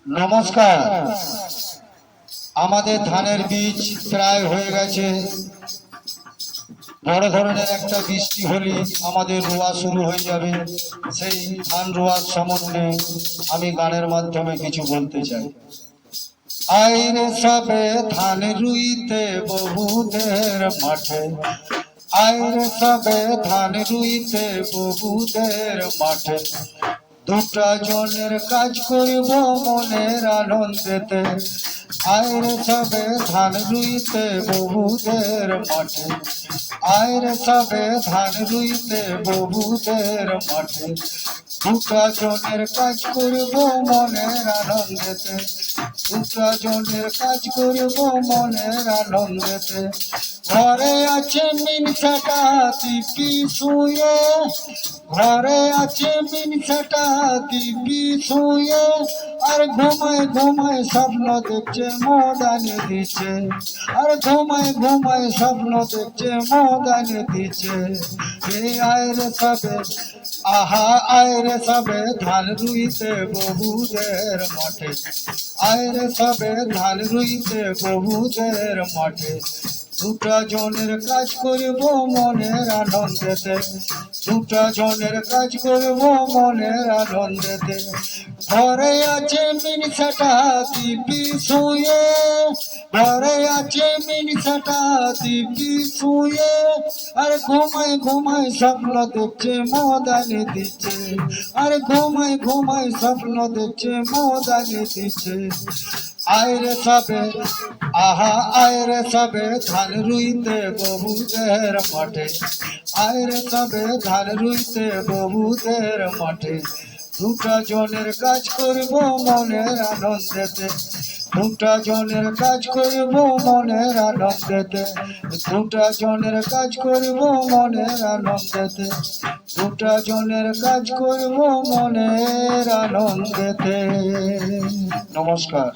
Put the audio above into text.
নমস্কার। আমাদের ধানের বীজ প্রায় হয়ে গেছে। বড় ধরনের একটা বৃষ্টি হলে আমাদের রোয়া শুরু হয়ে যাবে। সেই ধান রোয়ার সম্বন্ধে আমি গানের মাধ্যমে কিছু বলতে চাই। আইরে সবে ধান রুইতে বহুদের মাঠে, আইরে সবে ধান রুইতে বহুদের মাঠে, দুটা জনের কাজ করিব মনের আনন্দেতে। আইরে সবে ধান রুইতে বহুদের মাঠে, আইরে সবে ধান রুইতে বহুদের মাঠে, দুটা জনের কাজ করিব মনের আনন্দেতে, দুটা জনের কাজ করিব মনের আনন্দেতে। ঘরে আছে মিনসাটা দিব্যি শুয়ে, ঘরে আছে মিনসাটা দিব্যি শুয়ে, আর ঘুমায় ঘুমায় স্বপ্ন দেখছে মদানে দিচ্ছে, আর ঘুমায় ঘুমায় স্বপ্ন দেখছে মদানে দিচ্ছে। এই আয়রে সবে, আহা আয়রে সবে ধান রুইতে বহুদের মাঠে, আয়রে সবে ধান রুইতে বহুদের মাঠে, দুটা জনের কাজ করিব মনের আনন্দেতে, দুটা জনের কাজ করিব মনের আনন্দেতে। ঘরে আছে মিনসাটা দিব্যি শুয়ে, ঘরে আছে মিনসাটা দিব্যি শুয়ে, আর ঘুমায় ঘুমায় স্বপ্ন দেখছে মদানে দিচ্ছে, আর ঘুমায় ঘুমায় স্বপ্ন দেখছে মদানে দিচ্ছে। আয়রে সবে, আহা আয়রে সবে ধান রুইতে বহুদের মাঠে, আয়রে সবে ধান রুইতে বহুদের মাঠে, দুটা জনের কাজ করব মনের আনন্দেতে, দুটা জনের কাজ করব মনের আনন্দেতে, দুটা জনের কাজ করব মনের আনন্দেতে, দুটা জনের কাজ করব মনের আনন্দেতে। নমস্কার।